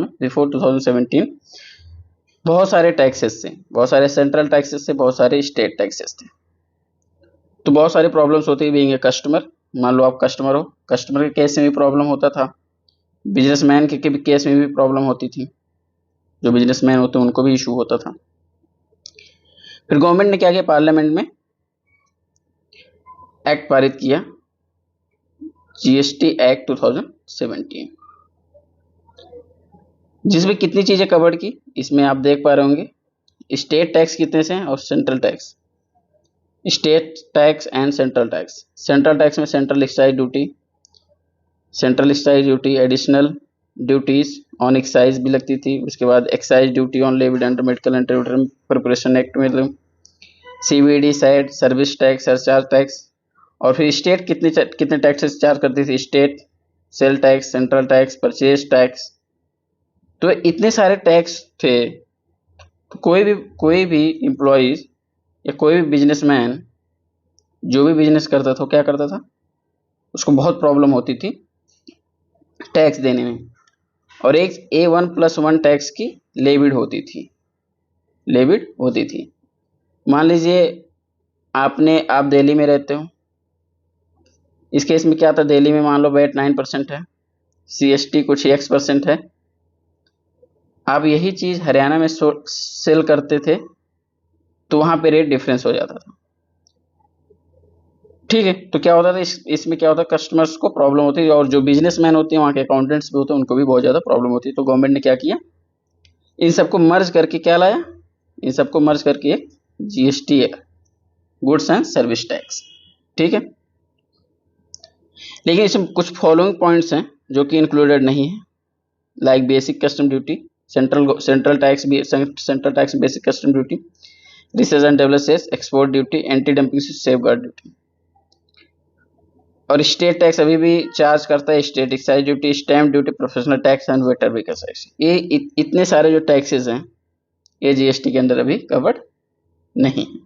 में बिफोर 2017 बहुत सारे टैक्सेस थे, बहुत सारे सेंट्रल टैक्सेस थे, बहुत सारे स्टेट टैक्सेस थे। तो बहुत सारी प्रॉब्लम्स होती है बीइंग ए कस्टमर। मान लो आप कस्टमर हो, कस्टमर के केस में भी प्रॉब्लम होता था, बिजनेसमैन के केस में भी प्रॉब्लम होती थी, जो बिजनेसमैन होते हैं उनको भी इशू होता था। फिर गवर्नमेंट ने क्या किया, पार्लियामेंट में एक्ट पारित किया, जीएसटी एक्ट 2017, जिसमें कितनी चीजें कवर्ड की इसमें आप देख पा रहे होंगे। स्टेट टैक्स कितने से हैं और central tax. State tax and central tax. Central टैक्स में central excise duty, additional duties on excise भी लगती थी। उसके बाद excise duty on levied under medical and preparation act में, CVD SAT, service tax, surcharge tax. और फिर स्टेट कितने टैक्सेस चार्ज करती थी, state sale tax, central tax, purchase tax. तो इतने सारे टैक्स थे। तो कोई भी एम्प्लॉइज या कोई भी बिजनेसमैन जो भी बिजनेस करता था क्या करता था, उसको बहुत प्रॉब्लम होती थी टैक्स देने में। और एक A1+1 टैक्स की लेविड होती थी। मान लीजिए आप दिल्ली में रहते हो, इस केस में क्या था, दिल्ली में मान लो वेट 9% है, CST कुछ X% है। आप यही चीज हरियाणा में सेल करते थे तो वहां पे रेट डिफरेंस हो जाता था। ठीक है, तो क्या होता था इसमें क्या होता है, कस्टमर्स को प्रॉब्लम होती है, और जो बिजनेसमैन होते हैं वहाँ के अकाउंटेंट्स भी होते हैं उनको भी बहुत ज़्यादा प्रॉब्लम होती है। तो गवर्नमेंट ने क्या किया, इन सबको मर्ज करके क्या लाया, इन सबको मर्ज करके एक GST है, गुड्स एंड सर्विस टैक्स। ठीक है, लेकिन इसमें कुछ फॉलोइंग पॉइंट्स हैं जो कि इंक्लूडेड नहीं है, like basic custom duty, central tax basic custom duty, research and develop cess, export duty, anti dumping safeguard duty. और स्टेट टैक्स अभी भी चार्ज करता है, state excise duty, stamp duty, professional tax and motor vehicle tax. ये इतने सारे जो taxes हैं ये GST के अंदर अभी कवर्ड नहीं है।